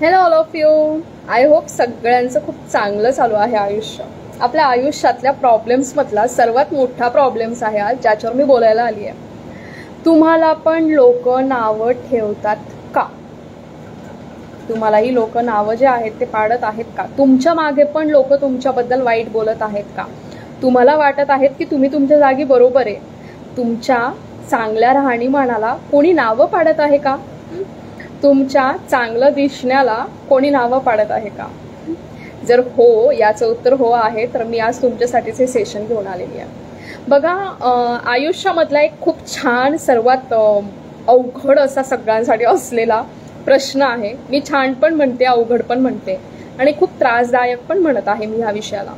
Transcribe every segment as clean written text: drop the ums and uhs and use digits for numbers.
Hello all of you. I hope सगळ्यांचं खूप चांगलं चालू आहे आयुष्य. आपल्या आयुष्यातल्या प्रॉब्लेम्समधला सर्वात मोठा प्रॉब्लेम्स आहे आज ज्याच्यावर मी बोलायला आली आहे. तुम्हाला पण लोक नावं ठेवतात का? तुम्हालाही लोक नावं जे आहेत ते पाडत आहेत का? तुमच्या मागे पण लोक तुमच्याबद्दल वाईट बोलत आहेत का? तुम्हाला वाटत आहेत की तुम्ही तुमच्या जागी बरोबर आहे? तुमच्या चांगल्या राहणीमानाला कोणी नावं पाडत आहे का? तुमच्या चांगलं दिसण्याला कोणी नावं पाडत आहे का? जर हो याचं उत्तर हो आहे तर मी आज तुमच्यासाठीच हे सेशन घेऊन आलेली आहे. बघा, आयुष्यामधला एक खूप छान सर्वात अवघड असा सगळ्यांसाठी असलेला प्रश्न आहे. मी छान पण म्हणते, अवघड पण म्हणते आणि खूप त्रासदायक पण म्हणत आहे मी ह्या विषयाला.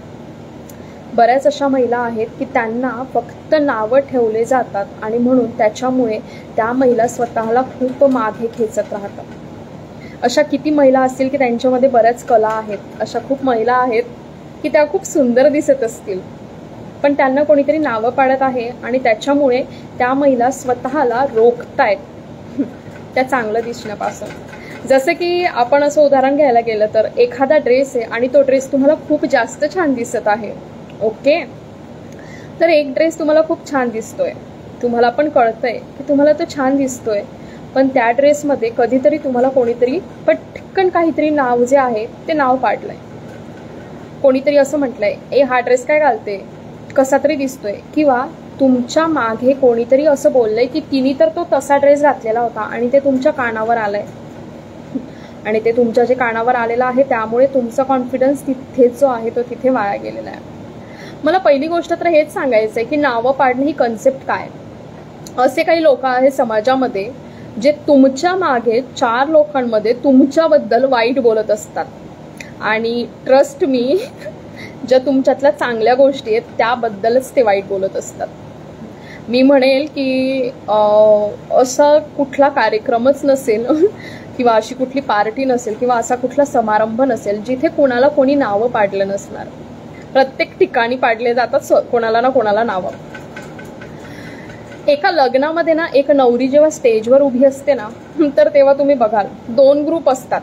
बऱ्याच अशा महिला आहेत की त्यांना फक्त नावं ठेवले जातात आणि म्हणून त्याच्यामुळे त्या महिला स्वतःला खूप मागे खेचत राहतात. अशा किती महिला असतील की त्यांच्यामध्ये बऱ्याच कला आहेत. अशा खूप महिला आहेत की त्या खूप सुंदर दिसत असतील पण त्यांना कोणीतरी नावं पाडत आहे आणि त्याच्यामुळे त्या महिला स्वतःला रोखतायत त्या चांगलं दिसण्यापासून. जसं की आपण असं उदाहरण घ्यायला गेलं तर एखादा ड्रेस आहे आणि तो ड्रेस तुम्हाला खूप जास्त छान दिसत आहे. ओके, तर एक ड्रेस तुम्हाला खूप छान दिसतोय, तुम्हाला पण कळतंय की तुम्हाला तो छान दिसतोय, पण त्या ड्रेसमध्ये कधीतरी तुम्हाला कोणीतरी पटकन काहीतरी नाव जे आहे ते नाव पाडलंय. कोणीतरी असं म्हटलंय, ए हा ड्रेस काय घालते, कसा तरी दिसतोय. किंवा तुमच्या मागे कोणीतरी असं बोललंय की तिने तर तो तसा ड्रेस घातलेला होता आणि ते तुमच्या कानावर आलंय आणि ते तुमच्या जे कानावर आलेलं आहे त्यामुळे तुमचा कॉन्फिडन्स तिथेच जो आहे तो तिथे वाया गेलेला आहे. मला पहिली गोष्ट तर हेच सांगायचं आहे की नावं पाडणं ही कन्सेप्ट काय. असे काही लोक आहेत समाजामध्ये जे तुमच्या मागे 4 लोकांमध्ये तुमच्याबद्दल वाईट बोलत असतात आणि ट्रस्ट मी, ज्या तुमच्यातल्या चांगल्या गोष्टी आहेत त्याबद्दलच ते वाईट बोलत असतात. मी म्हणेल की असा कुठला कार्यक्रमच नसेल किंवा अशी कुठली पार्टी नसेल किंवा असा कुठला समारंभ नसेल जिथे कोणाला कोणी नावं पाडलं नसणार. प्रत्येक ठिकाणी पाडले जातात कोणाला ना कोणाला नावं. एका लग्नामध्ये ना एक नवरी जेव्हा स्टेजवर उभी असते ना तर तेव्हा तुम्ही बघाल 2 ग्रुप असतात.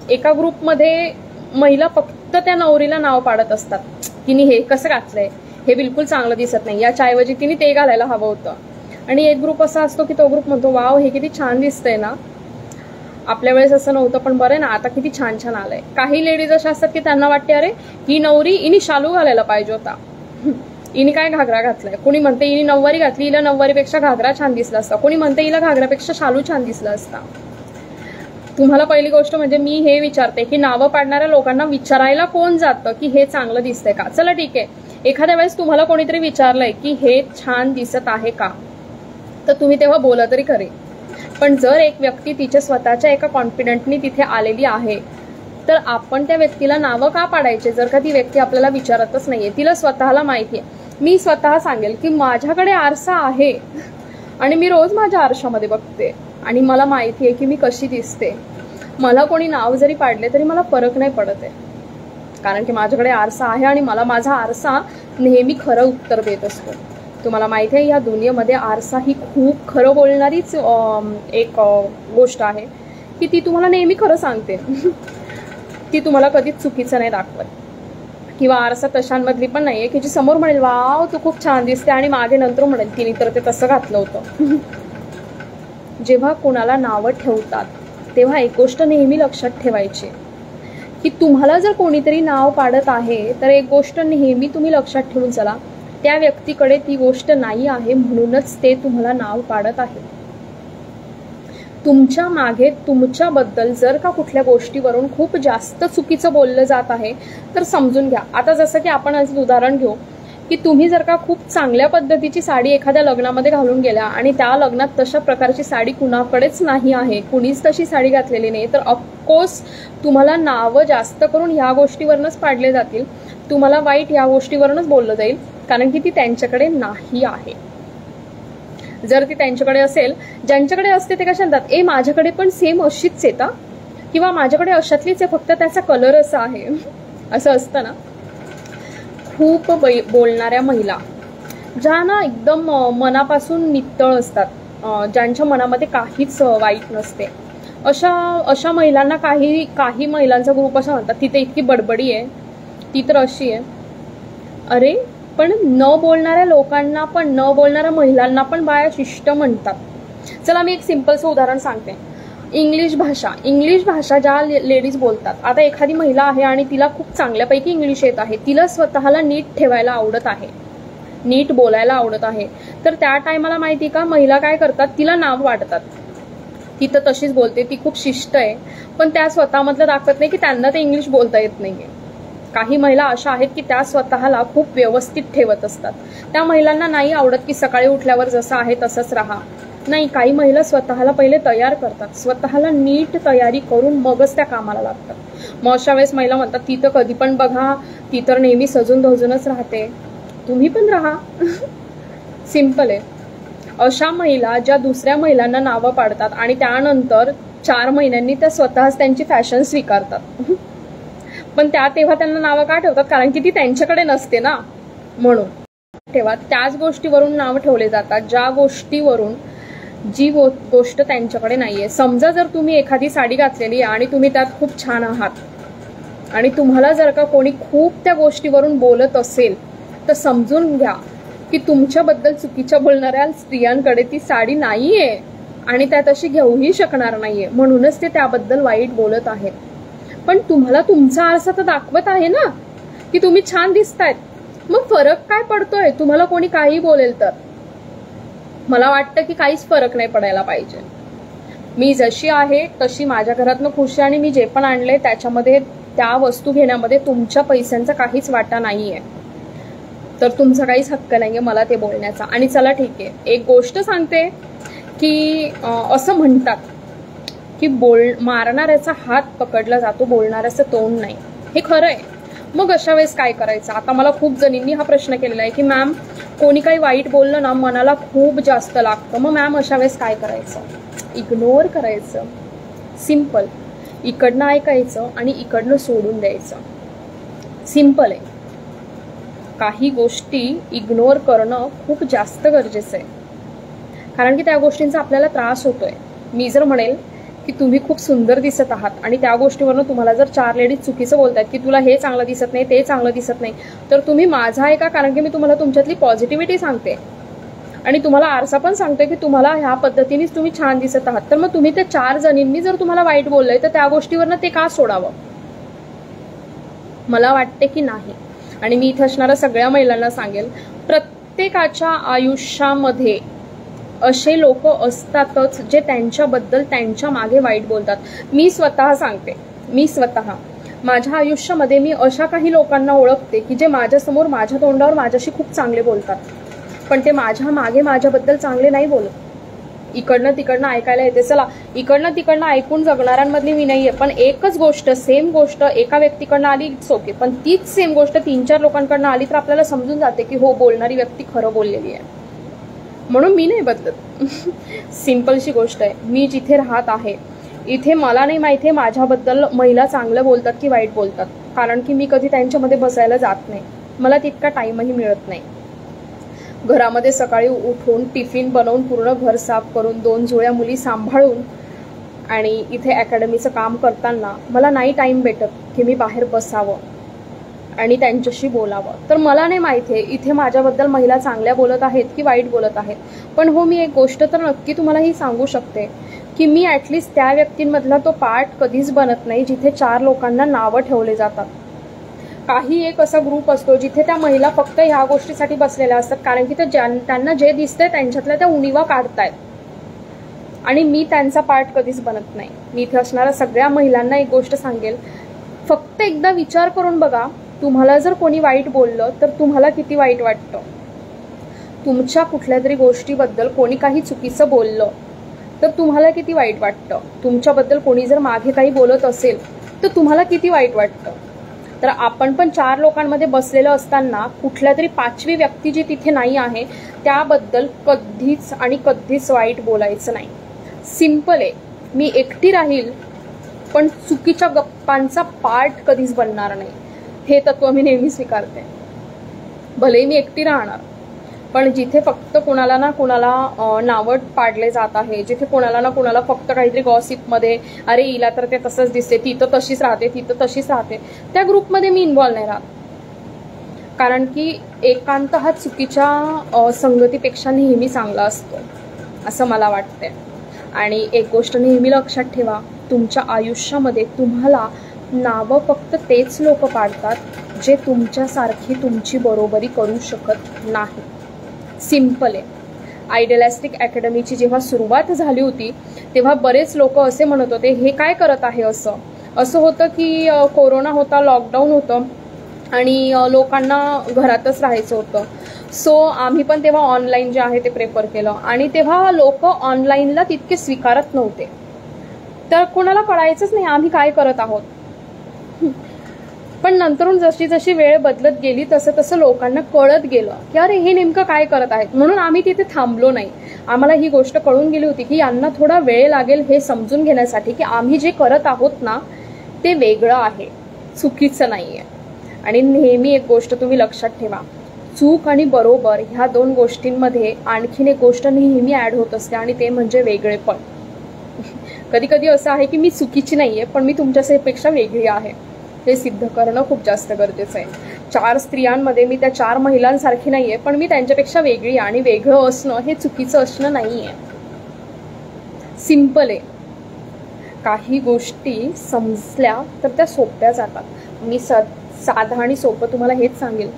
एका ग्रुपमध्ये महिला फक्त त्या नवरीला नाव पाडत असतात, तिने हे कसं घातलंय, हे बिलकुल चांगलं दिसत नाही, याच्याऐवजी तिने ते घालायला हवं होतं. आणि एक ग्रुप असा असतो की तो ग्रुप म्हणतो, वाव हे किती छान दिसतंय ना, आपल्या वेळेस असं नव्हतं पण बरं ना आता किती छान छान आलंय. काही लेडीज अशा असतात की त्यांना वाटते अरे ही नवरी इनी शालू घालायला पाहिजे होता, इनी काय घागरा घातलाय. कोणी म्हणते इनी नववारी घातली, हिला नववारीपेक्षा घागरा छान दिसला असता. कोणी म्हणते हिला घागरापेक्षा शालू छान दिसला असता. तुम्हाला पहिली गोष्ट म्हणजे मी हे विचारते की नावं पाडणाऱ्या लोकांना विचारायला कोण जातं की हे चांगलं दिसतंय का? चला ठीक आहे, एखाद्या वेळेस तुम्हाला कोणीतरी विचारलंय की हे छान दिसत आहे का, तर तुम्ही तेव्हा बोला तरी खरे. पण जर एक व्यक्ती तिच्या स्वतःच्या एका कॉन्फिडंटनी तिथे आलेली आहे तर आपण त्या व्यक्तीला नावं का पाडायचे जर का ती व्यक्ती आपल्याला विचारतच नाहीये, तिला स्वतःला माहिती आहे. मी स्वतः सांगेल की माझ्याकडे आरसा आहे आणि मी रोज माझ्या आरशामध्ये बघते आणि मला माहिती आहे की मी कशी दिसते. मला कोणी नाव जरी पाडले तरी मला फरक नाही पडत आहे, कारण की माझ्याकडे आरसा आहे आणि मला माझा आरसा नेहमी खरं उत्तर देत असतो. तुम्हाला माहिती आहे या दुनियेमध्ये आरसा ही खूप खरं बोलणारीच एक गोष्ट आहे की ती तुम्हाला नेहमी खरं सांगते. ती तुम्हाला कधीच चुकीचं नाही दाखवत. किंवा आरसा तशांमधली पण नाहीये की जी समोर म्हणेल वाव तू खूप छान दिसते आणि मागे नंतर म्हणेल तिने तर ते तसं घातलं होतं. जेव्हा कोणाला नावं ठेवतात तेव्हा एक गोष्ट नेहमी लक्षात ठेवायची की तुम्हाला जर कोणीतरी नाव पाडत आहे तर एक गोष्ट नेहमी तुम्ही लक्षात ठेवून चला, त्या व्यक्तीकडे ती गोष्ट नाही आहे म्हणूनच ते तुम्हाला नाव पाडत आहे. तुमच्या मागे तुमच्याबद्दल जर का कुठल्या गोष्टीवरून खूप जास्त चुकीचं बोललं जात आहे तर समजून घ्या. आता जसं की आपण आज उदाहरण घेऊ की तुम्ही जर का खूप चांगल्या पद्धतीची साडी एखाद्या लग्नामध्ये घालून गेल्या आणि त्या लग्नात तशा प्रकारची साडी कुणाकडेच नाही आहे, कुणीच तशी साडी घातलेली नाही, तर ऑफकोर्स तुम्हाला नावं जास्त करून ह्या गोष्टीवरूनच पाडले जातील. तुम्हाला वाईट ह्या गोष्टीवरूनच बोललं जाईल कारण की ती त्यांच्याकडे नाही आहे. जर ती त्यांच्याकडे असेल, ज्यांच्याकडे असते ते कशा म्हणतात, ए माझ्याकडे पण सेम अशीच येता किंवा माझ्याकडे अशातलीच आहे फक्त त्याचा कलर असा आहे, असं असतं ना. खूप बोलणाऱ्या महिला ज्या ना एकदम मनापासून नितळ असतात, ज्यांच्या मनामध्ये काहीच वाईट नसते, अशा अशा महिलांना काही महिलांचा ग्रुप असं म्हणतात, ती तर इतकी बडबडी आहे, ती तर अशी आहे. अरे पण न बोलणाऱ्या लोकांना पण, न बोलणाऱ्या महिलांना पण बाया शिष्ट म्हणतात. चला मी एक सिंपलचं उदाहरण सांगते. इंग्लिश भाषा ज्या लेडीज बोलतात, आता एखादी महिला आहे आणि तिला खूप चांगल्यापैकी इंग्लिश येत आहे, तिला स्वतःला नीट ठेवायला आवडत आहे, नीट बोलायला आवडत आहे, तर त्या टायमाला माहिती का महिला काय करतात, तिला नाव वाटतात. ती तर तशीच बोलते, ती खूप शिष्ट आहे, पण त्या स्वतःमधलं दाखवत नाही की त्यांना ते इंग्लिश बोलता येत नाहीये. काही महिला अशा आहेत की त्या स्वतःला खूप व्यवस्थित ठेवत असतात. त्या महिलांना नाही आवडत की सकाळी उठल्यावर जसं आहे तसंच राहा. नाही, काही महिला स्वतःला पहिले तयार करतात, स्वतःला नीट तयारी करून मगच त्या कामाला लागतात. मग अशा वेळेस महिला म्हणतात, ती तर कधी पण बघा, ती तर नेहमी सजून धजूनच राहते, तुम्ही पण राहा. सिंपल आहे. अशा महिला ज्या दुसऱ्या महिलांना नावं पाडतात आणि त्यानंतर 4 महिन्यांनी त्या स्वतःच त्यांची फॅशन स्वीकारतात. पण तेव्हा त्यांना नावं का ठेवतात, कारण की ती त्यांच्याकडे नसते ना, म्हणून ठेवा. त्याच गोष्टीवरून नाव ठेवले जातात ज्या गोष्टीवरून जी गोष्ट त्यांच्याकडे नाहीये. समजा जर तुम्ही एखादी साडी घातलेली आहे आणि तुम्ही त्यात खूप छान आहात आणि तुम्हाला जर का कोणी खूप त्या गोष्टीवरून बोलत असेल तर समजून घ्या की तुमच्याबद्दल चुकीच्या बोलणाऱ्या स्त्रियांकडे ती साडी नाहीये आणि त्या तशी घेऊही शकणार नाहीये, म्हणूनच ते त्याबद्दल वाईट बोलत आहेत. पण तुम्हाला तुमचा आरसा तर दाखवत आहे ना की तुम्ही छान दिसतायत, मग फरक काय पडतोय? तुम्हाला कोणी काही बोलेल तर मला वाटतं की काहीच फरक नाही पडायला पाहिजे. मी जशी आहे तशी माझ्या घरातनं खुश आहे आणि मी जे पण आणले त्याच्यामध्ये, त्या वस्तू घेण्यामध्ये तुमच्या पैशांचा काहीच वाटा नाहीये, तर तुमचा काहीच हक्क नाहीये मला ते बोलण्याचा. आणि चला ठीक आहे, एक गोष्ट सांगते की असं म्हणतात की मारणाऱ्याचा हात पकडला जातो, बोलणाऱ्याचं तोंड नाही. हे खरं आहे. मग अशा वेळेस काय करायचं? आता मला खूप जणींनी हा प्रश्न केलेला आहे की मॅम कोणी काही वाईट बोललं ना मनाला खूप जास्त लागतं, मग मॅम अशा वेळेस काय करायचं? इग्नोर करायचं. सिंपल. इकडनं ऐकायचं आणि इकडनं सोडून द्यायचं. सिंपल आहे. काही गोष्टी इग्नोर करणं खूप जास्त गरजेचं आहे, कारण की त्या गोष्टींचा आपल्याला त्रास होतोय. मी जर म्हणेल की तुम्ही खूप सुंदर दिसत आहात आणि त्या गोष्टीवरून तुम्हाला जर 4 लेडीज चुकीचं बोलतात की तुला हे चांगलं दिसत नाही, ते चांगलं दिसत नाही, तर तुम्ही माझा ऐका, कारण की मी तुम्हाला तुमच्यातली पॉझिटिव्हिटी सांगते आणि तुम्हाला आरसा पण सांगते की तुम्हाला ह्या पद्धतीनेच तुम्ही छान दिसत आहात. तर मग तुम्ही ते 4 जणींनी जर तुम्हाला वाईट बोललंय तर त्या गोष्टीवरनं ते का सोडावं? मला वाटते की नाही. आणि मी इथे असणाऱ्या सगळ्या महिलांना सांगेल, प्रत्येकाच्या आयुष्यामध्ये असे लोक असतातच जे त्यांच्याबद्दल त्यांच्या मागे वाईट बोलतात. मी स्वतः सांगते, माझ्या आयुष्यामध्ये मी अशा काही लोकांना ओळखते की जे माझ्यासमोर माझ्या तोंडावर माझ्याशी खूप चांगले बोलतात, पण ते माझ्या मागे माझ्याबद्दल चांगले नाही बोलत. इकडनं तिकडनं ऐकायला येते. चला, इकडनं तिकडनं ऐकून जगणाऱ्यांमधली मी नाहीये, पण एकच गोष्ट, सेम गोष्ट एका व्यक्तीकडनं आली इट्स ओके, पण तीच सेम गोष्ट 3-4 लोकांकडनं आली तर आपल्याला समजून जाते की हो, बोलणारी व्यक्ती खरं बोललेली आहे. म्हणून मी नाही बदलत. सिंपलशी गोष्ट आहे. मी जिथे राहत आहे इथे मला नाही माहिती माझ्याबद्दल महिला चांगलं बोलतात की वाईट बोलतात, कारण की मी कधी त्यांच्यामध्ये बसायला जात नाही, मला तितका टाइमही मिळत नाही. घरामध्ये सकाळी उठून टिफिन बनवून पूर्ण घर साफ करून 2 जुळ्या मुली सांभाळून आणि इथे अकॅडमीचं काम करताना मला नाही टाइम भेटत की मी बाहेर बसावं आणि त्यांच्याशी बोलावं. तर मला नाही माहिती आहे इथे माझ्याबद्दल महिला चांगल्या बोलत आहेत की वाईट बोलत आहेत. पण हो, मी एक गोष्ट तर नक्की तुम्हाला ही सांगू शकते की मी ॲटलिस्ट त्या व्यक्तींमधला तो पार्ट कधीच बनत नाही जिथे 4 लोकांना नावं ठेवले जातात. काही एक असा ग्रुप असतो जिथे त्या महिला फक्त ह्या गोष्टीसाठी बसलेल्या असतात, कारण की त्यांना जे दिसतंय त्यांच्यातल्या त्या उणिवा काढतायत, आणि मी त्यांचा पार्ट कधीच बनत नाही. मी इथे असणाऱ्या सगळ्या महिलांना एक गोष्ट सांगेल, फक्त एकदा विचार करून बघा, तुम्हाला जर कोणी वाईट बोललं तर तुम्हाला किती वाईट वाटतं? तुमच्या कुठल्या तरी गोष्टीबद्दल कोणी काही चुकीचं बोललं तर तुम्हाला किती वाईट वाटतं? तुमच्याबद्दल कोणी जर मागे काही बोलत असेल तर तुम्हाला किती वाईट वाटतं? तर आपण पण 4 लोकांमध्ये बसलेलं असताना कुठल्या तरी 5वी व्यक्ती जी तिथे नाही आहे त्याबद्दल कधीच आणि कधीच वाईट बोलायचं नाही. सिंपल आहे. मी एकटी राहील पण चुकीच्या गप्पांचा पार्ट कधीच बनणार नाही, हे तत्व मी नेहमी स्वीकारते. भले मी एकटी राहणार पण जिथे फक्त कोणाला ना कोणाला नावं पाडले जात आहे, जिथे कोणाला ना कोणाला फक्त काहीतरी गॉसिपमध्ये अरे हिला तर ते तसंच दिसते, ती तर तशीच राहते, ती तर तशीच राहते, त्या ग्रुपमध्ये मी इन्व्हॉल्व नाही राहत. कारण की एकांत हा चुकीच्या संगतीपेक्षा नेहमी चांगला असतो असं मला वाटते. आणि एक गोष्ट नेहमी लक्षात ठेवा, तुमच्या आयुष्यामध्ये तुम्हाला नावं फक्त तेच लोक पाडतात जे तुमच्यासारखी तुमची बरोबरी करू शकत नाही. सिम्पल आहे. आयडियलिस्टिक अकॅडमीची जेव्हा सुरुवात झाली होती तेव्हा बरेच लोक असे म्हणत होते हे काय करत आहे. असं होतं की कोरोना होता, लॉकडाऊन होतं आणि लोकांना घरातच राहायचं होतं. सो आम्ही पण तेव्हा ऑनलाईन जे आहे ते प्रेफर केलं आणि तेव्हा लोक ऑनलाईनला तितके स्वीकारत नव्हते. तर कोणाला कळायचंच नाही आम्ही काय करत आहोत. पण नंतरून जशी जशी वेळ बदलत गेली तसं तसं लोकांना कळत गेलं की अरे हे नेमकं काय करत आहेत. म्हणून आम्ही तिथे थांबलो नाही. आम्हाला ही गोष्ट कळून गेली होती की यांना थोडा वेळ लागेल हे समजून घेण्यासाठी की आम्ही जे करत आहोत ना ते वेगळं आहे, चुकीचं नाहीये. आणि नेहमी एक गोष्ट तुम्ही लक्षात ठेवा, चूक आणि बरोबर ह्या दोन गोष्टींमध्ये आणखीन एक गोष्ट नेहमी ऍड होत असते आणि ते म्हणजे वेगळेपण. कधी कधी असं आहे की मी चुकीची नाहीये पण मी तुमच्यापेक्षा वेगळी आहे, हे सिद्ध करणं खूप जास्त गरजेचं आहे. 4 स्त्रियांमध्ये मी त्या 4 महिलांसारखी नाहीये पण मी त्यांच्यापेक्षा वेगळी आहे आणि वेगळं असणं हे चुकीचं असणं नाहीये. सिंपल आहे. काही गोष्टी समजल्या तर त्या सोप्या जातात. मी साधा आणि सोपं तुम्हाला हेच सांगेल,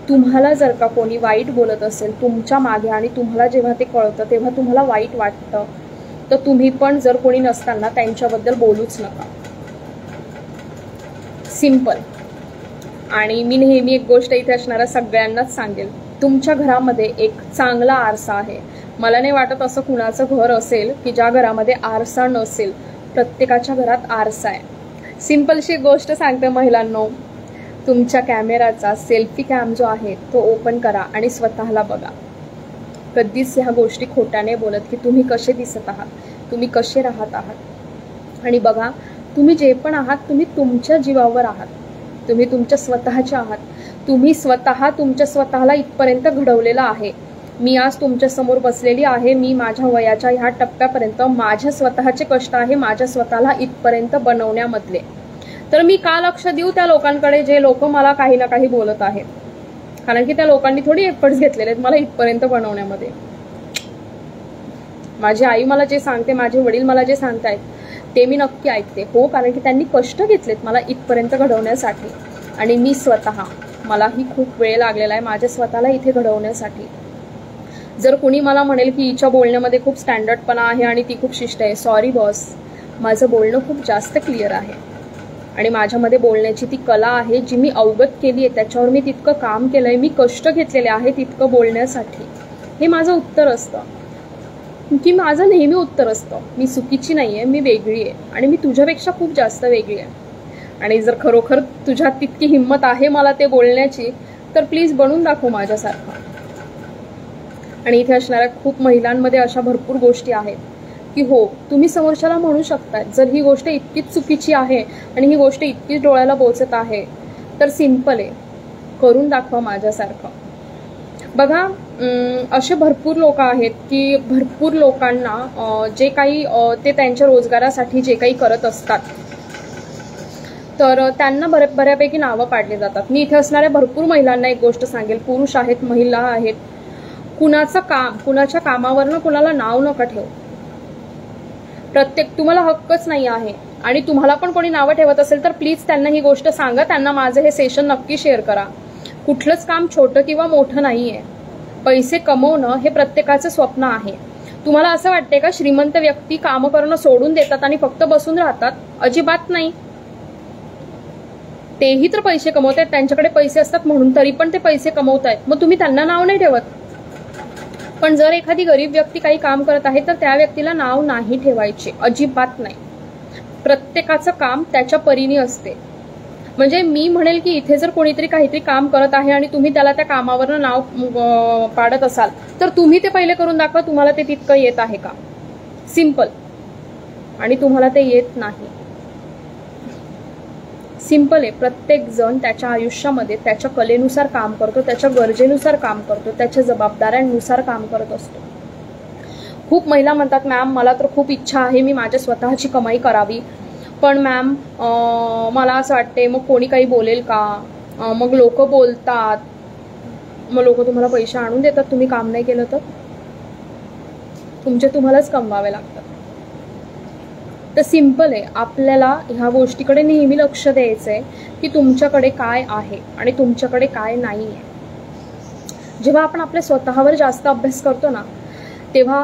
तुम्हाला जर का कोणी वाईट बोलत असेल तुमच्या मागे आणि तुम्हाला जेव्हा ते कळतं तेव्हा तुम्हाला वाईट वाटतं, तर तुम्ही पण जर कोणी नसताना त्यांच्याबद्दल बोलूच नका. सिंपल. आणि मी नेहमी एक गोष्ट इथे असणाऱ्या सगळ्यांनाच सांगेल, तुमच्या घरामध्ये एक चांगला आरसा आहे. मला नाही वाटत असं कुणाचं घर असेल की ज्या घरामध्ये आरसा नसेल. प्रत्येकाच्या घरात आरसा आहे. सिंपलशी एक गोष्ट सांगते महिलांनो, तुमच्या कॅमेराचा सेल्फी कॅम जो आहे तो ओपन करा आणि स्वतःला बघा. कधीच ह्या गोष्टी खोट्याने बोलत की तुम्ही कसे दिसत आहात, तुम्ही कसे राहत आहात. आणि बघा, तुम्ही जे पण आहात तुम्ही तुमच्या जीवावर आहात, तुम्ही तुमच्या स्वतःचे आहात. तुम्ही स्वतः तुमच्या स्वतःला इथपर्यंत घडवलेलं आहे. मी आज तुमच्या समोर बसलेली आहे. मी माझ्या वयाच्या ह्या टप्प्यापर्यंत माझ्या स्वतःचे कष्ट आहे माझ्या स्वतःला इथपर्यंत बनवण्यामधले. तर मी का लक्ष देऊ त्या लोकांकडे जे लोक मला काही ना काही बोलत आहेत. कारण की त्या लोकांनी थोडी एफर्ट्स घेतलेले आहेत मला इथपर्यंत बनवण्यामध्ये. माझी आई मला जे सांगते, माझे वडील मला जे सांगतायत ते मी नक्की ऐकते. हो, कारण की त्यांनी कष्ट घेतलेत मला इथपर्यंत घडवण्यासाठी. आणि मी स्वतः, मलाही खूप वेळ लागलेला आहे माझ्या स्वतःला इथे घडवण्यासाठी. जर कोणी मला म्हणेल की हिच्या बोलण्यामध्ये खूप स्टँडर्डपणा आहे आणि ती खूप शिष्ट आहे, सॉरी बॉस, माझं बोलणं खूप जास्त क्लिअर आहे. आणि माझ्यामध्ये बोलण्याची ती कला आहे जी मी अवगत केली आहे. त्याच्यावर मी तितकं काम केलंय, मी कष्ट घेतलेले आहे तितकं बोलण्यासाठी. हे माझं उत्तर असतं की माझं नेहमी उत्तर असतं, मी चुकीची नाहीये, मी वेगळी आहे आणि मी तुझ्यापेक्षा खूप जास्त वेगळी आहे. आणि जर खरोखर तुझ्यात तितकी हिंमत आहे मला ते बोलण्याची तर प्लीज बनून दाखव माझ्यासारखं. आणि इथे असणाऱ्या खूप महिलांमध्ये अशा भरपूर गोष्टी आहेत की हो, तुम्ही समोरच्याला म्हणू शकता जर ही गोष्ट इतकीच चुकीची आहे आणि ही गोष्ट इतकीच डोळ्याला बोचत आहे तर सिंपल आहे, करून दाखवा माझ्यासारखं. बघा, असे भरपूर लोक आहेत की भरपूर लोकांना जे काही ते त्यांच्या रोजगारासाठी जे काही करत असतात तर त्यांना बऱ्यापैकी नावं पाडली जातात. मी इथे असणाऱ्या भरपूर महिलांना एक गोष्ट सांगेल, पुरुष आहेत, महिला आहेत, कुणाचं काम, कुणाच्या कामावरनं कुणाला नाव नका ठेवू. तुम्हाला हक्कच नाही आहे. आणि तुम्हाला पण कोणी नावं ठेवत असेल तर प्लीज त्यांना ही गोष्ट सांगा, त्यांना माझं हे सेशन नक्की शेअर करा. कुठलंच काम छोटं किंवा मोठं नाहीये. पैसे कमवणं हे प्रत्येकाचं स्वप्न आहे. तुम्हाला असं वाटतंय का श्रीमंत व्यक्ती काम करणं सोडून देतात आणि फक्त बसून राहतात? अजिबात नाही. तेही तर पैसे कमवत आहेत, त्यांच्याकडे पैसे असतात म्हणून, तरी पण ते पैसे कमवत आहेत. मग तुम्ही त्यांना नाव नाही ठेवत. पण जर एखादी गरीब व्यक्ती काही काम करत आहे तर त्या व्यक्तीला नाव नाही ठेवायचे, अजिबात नाही. प्रत्येकाचं काम त्याच्या परीने असते. म्हणजे मी म्हणेल की इथे जर कोणीतरी काहीतरी काम करत आहे आणि तुम्ही त्याला त्या कामावरनं नाव पाडत असाल तर तुम्ही ते पहिले करून दाखवा तुम्हाला ते तितकं येत आहे का. सिंपल. आणि तुम्हाला ते येत नाही. सिंपल आहे, प्रत्येक जण त्याच्या आयुष्यामध्ये त्याच्या कलेनुसार काम करतो, त्याच्या गरजेनुसार काम करतो, त्याच्या जबाबदाऱ्यांनुसार काम करत असतो. खूप महिला म्हणतात मॅम मला तर खूप इच्छा आहे मी माझ्या स्वतःची कमाई करावी, पण मॅम मला असं वाटते मग कोणी काही बोलेल का, मग लोक बोलतात, मग लोक तुम्हाला पैसे आणून देतात तुम्ही काम नाही केलं तर, तुमचे तुम्हालाच कमवावे लागतात. तर सिंपल आहे, आपल्याला ह्या गोष्टीकडे नेहमी लक्ष द्यायचं आहे की तुमच्याकडे काय आहे आणि तुमच्याकडे काय नाही आहे. जेव्हा आपण आपल्या स्वतःवर जास्त अभ्यास करतो ना तेव्हा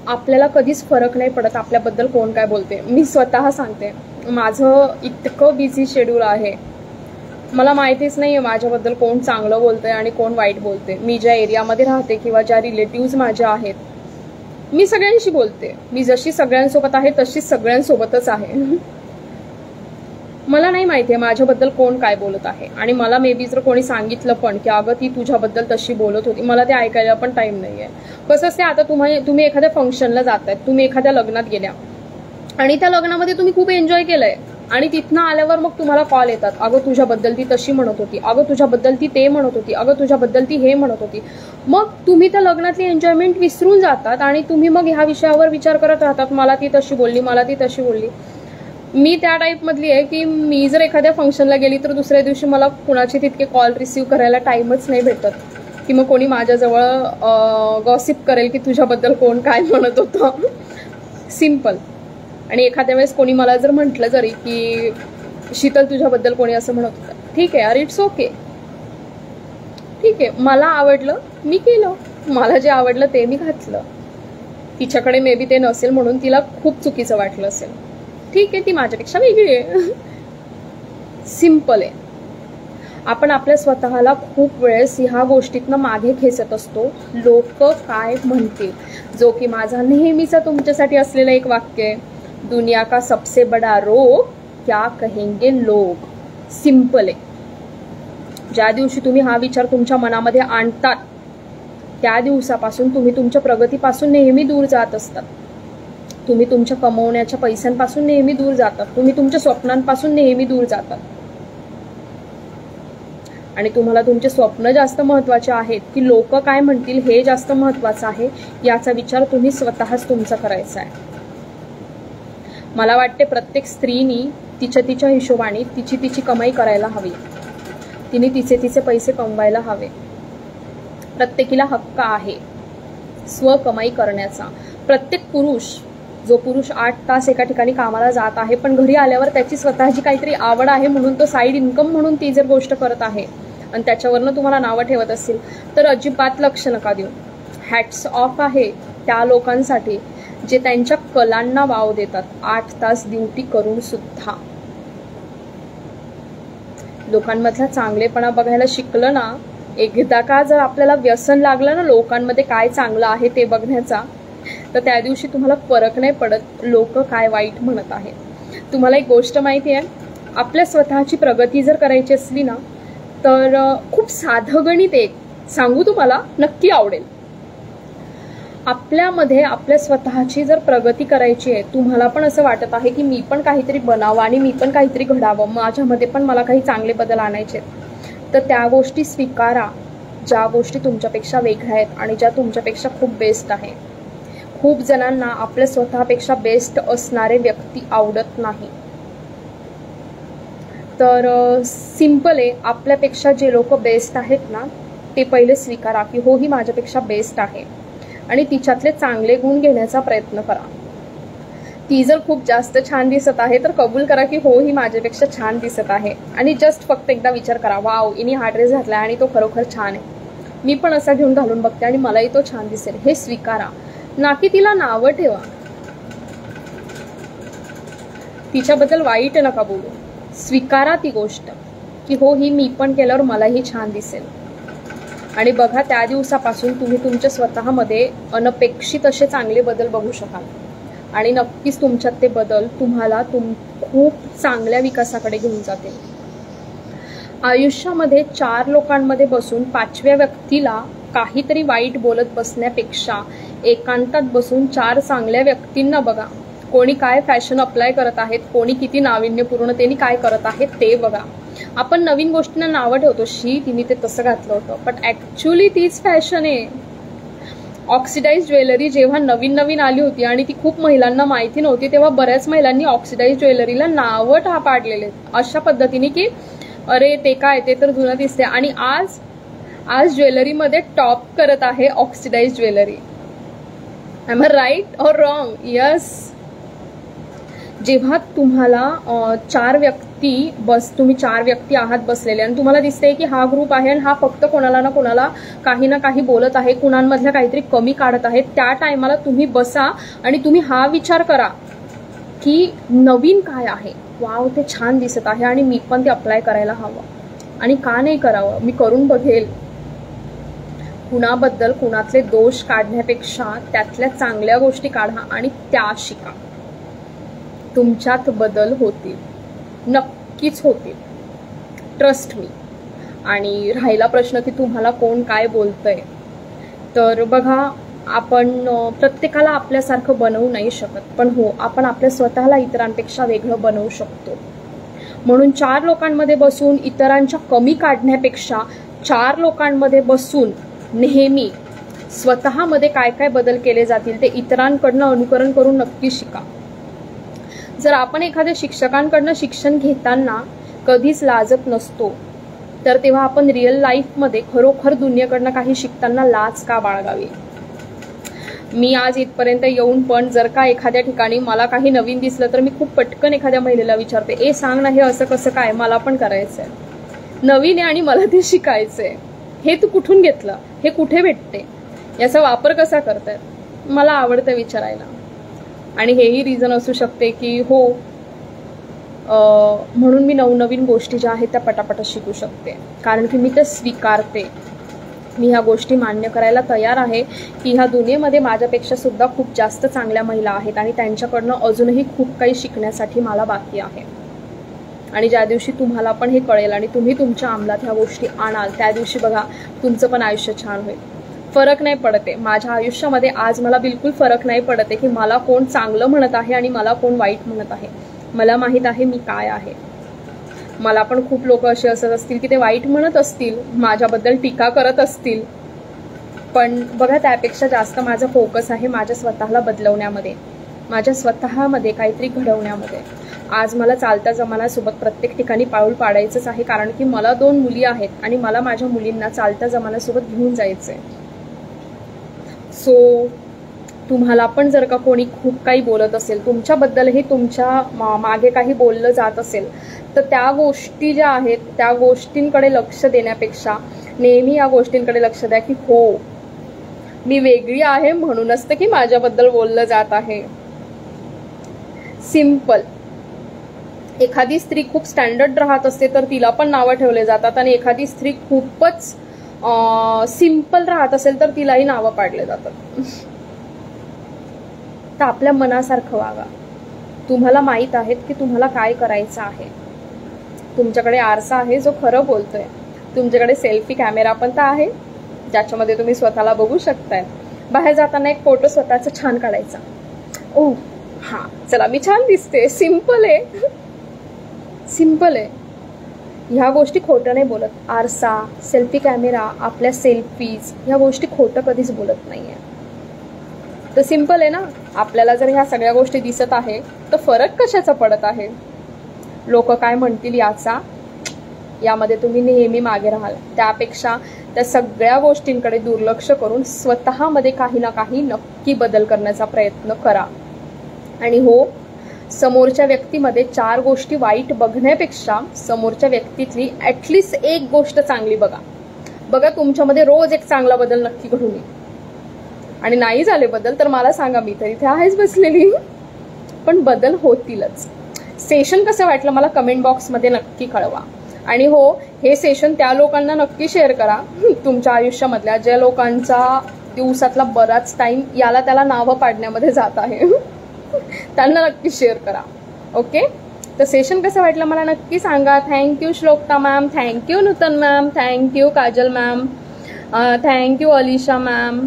आपल्याला कधीच फरक नाही पडत आपल्याबद्दल कोण काय बोलते. मी स्वतः सांगते, माझं इतकं बिझी शेड्यूल आहे, मला माहितीच नाही आहे माझ्याबद्दल कोण चांगलं बोलतंय आणि कोण वाईट बोलते. मी ज्या एरियामध्ये राहते किंवा ज्या रिलेटिव्स माझ्या आहेत मी सगळ्यांशी बोलते, मी जशी सगळ्यांसोबत आहे तशीच सगळ्यांसोबतच आहे. मला नाही माहिती आहे माझ्याबद्दल कोण काय बोलत आहे, आणि मला मे बी जर कोणी सांगितलं पण की अगं ती तुझ्याबद्दल तशी बोलत होती, मला ते ऐकायला पण टाइम नाही आहे. कसं असते, आता तुम्ही एखाद्या फंक्शनला जातायत, तुम्ही एखाद्या लग्नात गेल्या आणि त्या लग्नामध्ये तुम्ही खूप एन्जॉय केलंय आणि तिथनं आल्यावर मग तुम्हाला कॉल येतात, अगं तुझ्याबद्दल ती तशी म्हणत होती, अगं तुझ्याबद्दल ती ते म्हणत होती, अगं तुझ्याबद्दल ती हे म्हणत होती. मग तुम्ही त्या लग्नातली एन्जॉयमेंट विसरून जातात आणि तुम्ही मग ह्या विषयावर विचार करत राहतात, मला ती तशी बोलली, मला ती तशी बोलली. मी त्या टाईपमधली आहे की मी जर एखाद्या फंक्शनला गेली तर दुसऱ्या दिवशी मला कुणाचे तितके कॉल रिसीव्ह करायला टाईमच नाही भेटत की मग कोणी माझ्याजवळ गॉसिप करेल की तुझ्याबद्दल कोण काय म्हणत होतं. सिंपल. आणि एखाद्या वेळेस कोणी मला जर म्हटलं जरी की शीतल तुझ्याबद्दल कोणी असं म्हणत होतं, ठीक आहे यार, इट्स ओके, ठीक आहे, मला आवडलं मी केलं, मला जे आवडलं ते मी घातलं. तिच्याकडे मे बी ते नसेल म्हणून तिला खूप चुकीचं वाटलं असेल, ठीक आहे, ती माझ्यापेक्षा वेगळी आहे. सिंपल आहे. आपण आपल्या स्वतःला खूप वेळेस ह्या गोष्टीतनं मागे खेचत असतो, लोक काय म्हणतील, जो की माझा नेहमीचा तुमच्यासाठी असलेलं एक वाक्य आहे, दुनिया का सबसे बड़ा रोग क्या कहेंगे लोग. सिंपल आहे. ज्या दिवशी तुम्ही हा विचार तुमच्या मनामध्ये आणतात त्या दिवसापासून तुम्ही तुमच्या प्रगतीपासून नेहमी दूर जात असतात, तुम्ही तुमच्या कमवण्याच्या पैशांपासून नेहमी दूर जातात, तुम्ही तुमच्या स्वप्नांपासून नेहमी दूर जातात. आणि तुम्हाला तुमचे स्वप्न जास्त महत्त्वाचे आहेत की लोक काय म्हणतील हे जास्त महत्त्वाचं आहे, याचा विचार तुम्ही स्वतःच तुमचा करायचा आहे. मला वाटते प्रत्येक स्त्रीनी तिच्या हिशोबाने तिची कमाई करायला हवी, तिने तिचे पैसे कमवायला हवे. प्रत्येकीला हक्क आहे स्वकमाई करण्याचा. प्रत्येक पुरुष, जो पुरुष 8 तास एका ठिकाणी कामाला जात आहे पण घरी आल्यावर त्याची स्वतःची काहीतरी आवड आहे म्हणून तो साईड इन्कम म्हणून ती जर गोष्ट करत आहे आणि त्याच्यावरनं तुम्हाला नावं ठेवत असतील तर अजिबात लक्ष नका देऊ. हॅट्स ऑफ आहे त्या लोकांसाठी जे त्यांच्या कलांना वाव देतात 8 तास ड्युटी करून सुद्धा. लोकांमधला चांगलेपणा बघायला शिकलं ना, एकदा का जर आपल्याला व्यसन लागलं ना लोकांमध्ये काय चांगलं आहे ते बघण्याचा, तर त्या दिवशी तुम्हाला फरक नाही पडत लोक काय वाईट म्हणत आहेत. तुम्हाला एक गोष्ट माहिती आहे, आपल्या स्वतःची प्रगती जर करायची असली ना तर खूप साधं गणित एक सांगू तुम्हाला, नक्की आवडेल. आपल्यामध्ये आपल्या स्वतःची जर प्रगती करायची आहे, तुम्हाला पण असं वाटत आहे की मी पण काहीतरी बनावं आणि मी पण काहीतरी घडावं, माझ्यामध्ये पण मला काही चांगले बदल आणायचे, तर त्या गोष्टी स्वीकारा ज्या गोष्टी तुमच्यापेक्षा वेगळ्या आहेत आणि ज्या तुमच्यापेक्षा खूप बेस्ट आहे. खूप जणांना आपल्या स्वतःपेक्षा बेस्ट असणारे व्यक्ती आवडत नाही. तर सिंपल आहे, आपल्यापेक्षा जे लोक बेस्ट आहेत ना ते पहिले स्वीकारा की हो ही माझ्यापेक्षा बेस्ट आहे आणि तिच्यातले चांगले गुण घेण्याचा प्रयत्न करा. ती जर खूप जास्त छान दिसत आहे तर कबूल करा की हो ही माझ्यापेक्षा छान दिसत आहे आणि जस्ट फक्त एकदा विचार करा, वाव इनी हा ड्रेस घातला आणि तो खरोखर छान आहे, मी पण असा घेऊन घालून बघते आणि मलाही तो छान दिसेल, हे स्वीकारा. ना की तिला नावं ठेवा, तिच्याबद्दल वाईट नका बोलू, स्वीकारा ती गोष्ट की हो ही मी पण केल्यावर मलाही छान दिसेल. आणि बघा त्या दिवसापासून तुम्ही तुमच्या स्वतःमध्ये अनपेक्षित असे चांगले बदल बघू शकाल आणि नक्कीच तुमच्यात ते बदल तुम्हाला खूप चांगल्या विकासाकडे घेऊन जातील. आयुष्यामध्ये 4 लोकांमध्ये बसून 5व्या व्यक्तीला काहीतरी वाईट बोलत बसण्यापेक्षा एकांतात बसून 4 चांगल्या व्यक्तींना बघा, कोणी काय फॅशन अप्लाय करत आहेत, कोणी किती नाविन्यपूर्णतेने काय करत आहेत ते बघा. आपण नवीन गोष्टींना नावं ठेवतो, शी तिने ते तसं घातलं होतं, पण ऍक्च्युली तीच फॅशन आहे. ऑक्सिडाइज ज्वेलरी जेव्हा नवीन नवीन आली होती आणि ती खूप महिलांना माहिती नव्हती, तेव्हा बऱ्याच महिलांनी ऑक्सिडाइज ज्वेलरीला नावं पाडलेले अशा पद्धतीने की अरे ते काय, ते तर जुनं दिसते. आणि आज ज्वेलरीमध्ये टॉप करत आहे oxidize jewellery. Am I right or wrong? Yes. जेव्हा तुम्हाला तुम्ही चार व्यक्ती आहात बसलेले आणि तुम्हाला दिसते की हा ग्रुप आहे आणि हा फक्त कोणाला ना कोणाला काही ना काही बोलत आहे, कुणांमधल्या काहीतरी कमी काढत आहे, त्या टायमाला तुम्ही बसा आणि तुम्ही हा विचार करा की नवीन काय आहे, वाव ते छान दिसत आहे आणि मी पण ते अप्लाय करायला हवं आणि का नाही करावं, मी करून बघेल. कुणाबद्दल कुणातले दोष काढण्यापेक्षा त्यातल्या चांगल्या गोष्टी काढा आणि त्या शिका. तुमच्यात बदल होतील, नक्कीच होतील, ट्रस्ट मी. आणि राहिला प्रश्न की तुम्हाला कोण काय बोलतंय, तर बघा आपण प्रत्येकाला आपल्यासारखं बनवू नाही शकत, पण हो आपण आपल्या स्वतःला इतरांपेक्षा वेगळं बनवू शकतो. म्हणून 4 लोकांमध्ये बसून इतरांच्या कमी काढण्यापेक्षा 4 लोकांमध्ये बसून नेहमी स्वतःमध्ये काय काय बदल केले जातील ते इतरांकडनं अनुकरण करून नक्की शिका. जर आपण एखाद्या शिक्षकांकडनं शिक्षण घेताना कधीच लाजत नसतो, तर तेव्हा आपण रिअल लाईफमध्ये खरोखर दुनियेकडनं काही शिकताना लाज का बाळगावी. मी आज इथपर्यंत येऊन पण जर का एखाद्या ठिकाणी मला काही नवीन दिसलं तर मी खूप पटकन एखाद्या महिलेला विचारते, ए सांग ना हे असं कसं काय, मला पण करायचंय, नवीन आहे आणि मला ते शिकायचंय, हे तू कुठून घेतलं, हे कुठे भेटते, याचा वापर कसा करतायत, मला आवडतं विचारायला. आणि हेही रिझन असू शकते की हो म्हणून मी नवनवीन गोष्टी ज्या आहेत त्या पटापट शिकू शकते, कारण की मी ते स्वीकारते. मी ह्या गोष्टी मान्य करायला तयार आहे की ह्या दुनियेमध्ये माझ्यापेक्षा सुद्धा खूप जास्त चांगल्या महिला आहेत आणि त्यांच्याकडनं अजूनही खूप काही शिकण्यासाठी मला बाकी आहे. आणि ज्या दिवशी तुम्हाला पण हे कळेल आणि तुम्ही तुमच्या अंमलात ह्या गोष्टी आणाल, त्या दिवशी बघा तुमचं पण आयुष्य छान होईल. फरक नाही पडते माझ्या आयुष्यामध्ये, आज मला बिलकुल फरक नाही पडते की मला कोण चांगलं म्हणत आहे आणि मला कोण वाईट म्हणत आहे. मला माहित आहे मी काय आहे. मला पण खूप लोक असे असत असतील की ते वाईट म्हणत असतील, माझ्याबद्दल टीका करत असतील, पण बघा त्यापेक्षा जास्त माझा फोकस आहे माझ्या स्वतःला बदलवण्यामध्ये, माझ्या स्वतःमध्ये काहीतरी घडवण्यामध्ये. आज मला चालत्या जमान्यासोबत प्रत्येक ठिकाणी पाऊल पाडायचंच आहे, कारण की मला 2 मुली आहेत आणि मला माझ्या मुलींना चालत्या जमान्यासोबत घेऊन जायचंय. सो तुम्हाला पण जर का कोणी खूप काही बोलत असेल, तुमच्याबद्दलही तुमच्या मागे काही बोललं जात असेल, तर त्या गोष्टी ज्या आहेत त्या गोष्टींकडे लक्ष देण्यापेक्षा नेहमी या गोष्टींकडे लक्ष द्या की हो मी वेगळी आहे म्हणूनच तर की माझ्याबद्दल बोललं जात आहे. सिंपल. एखादी स्त्री खूप स्टँडर्ड राहत असते तर तिला पण नावं ठेवले जातात, आणि एखादी स्त्री खूपच सिंपल राहत असेल तर तिलाही नावं पाडले जातात. तर आपल्या मनासारखं वागा. तुम्हाला माहित आहेत की तुम्हाला काय करायचं आहे. तुमच्याकडे आरसा आहे जो खरं बोलतोय, तुमच्याकडे सेल्फी कॅमेरा पण तर आहे ज्याच्यामध्ये तुम्ही स्वतःला बघू शकताय. बाहेर जाताना एक फोटो स्वतःचा छान काढायचा, ओ हा चला मी छान दिसते. सिंपल आहे, सिंपल आहे. ह्या गोष्टी खोटं नाही बोलत. आरसा, सेल्फी कॅमेरा, आपल्या सेल्फीज, ह्या गोष्टी खोटं कधीच बोलत नाहीये. तर सिंपल आहे ना. आपल्याला जर ह्या सगळ्या गोष्टी दिसत आहे तर फरक कशाचा पडत आहे, लोक काय म्हणतील यामध्ये तुम्ही नेहमी मागे राहाल. त्यापेक्षा त्या सगळ्या गोष्टींकडे दुर्लक्ष करून स्वतःमध्ये काही ना काही नक्की बदल करण्याचा प्रयत्न करा. आणि हो, समोरच्या व्यक्तीमध्ये 4 गोष्टी वाईट बघण्यापेक्षा समोरच्या व्यक्तीतली ऍटलिस्ट एक गोष्ट चांगली बघा. बघा तुमच्यामध्ये रोज एक चांगला बदल नक्की घडून येईल. आणि नाही झाले बदल तर मला सांगा, मी तर इथे आहेच बसलेली, पण बदल होतीलच. सेशन कसं वाटलं मला कमेंट बॉक्समध्ये नक्की कळवा. आणि हो, हे सेशन त्या लोकांना नक्की शेअर करा तुमच्या आयुष्यामधल्या ज्या लोकांचा दिवसातला बराच टाइम याला त्याला नावं पाडण्यामध्ये जात आहे त्यांना नक्की शेअर करा. ओके, तर सेशन कसं वाटलं मला नक्की सांगा. Thank you Shlokta ma'am, thank you Nutan ma'am, thank you Kajal ma'am, thank you Alisha ma'am,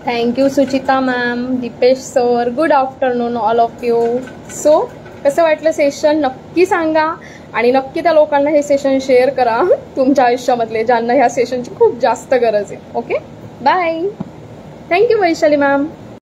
thank you Suchita ma'am, Dipesh sir, good afternoon all of you. So कसं वाटलं सेशन नक्की सांगा आणि नक्की त्या लोकांना हे सेशन शेअर करा तुमच्या आयुष्यामधले ज्यांना ह्या सेशनची खूप जास्त गरज आहे. Okay, bye. Thank you Vaishali ma'am.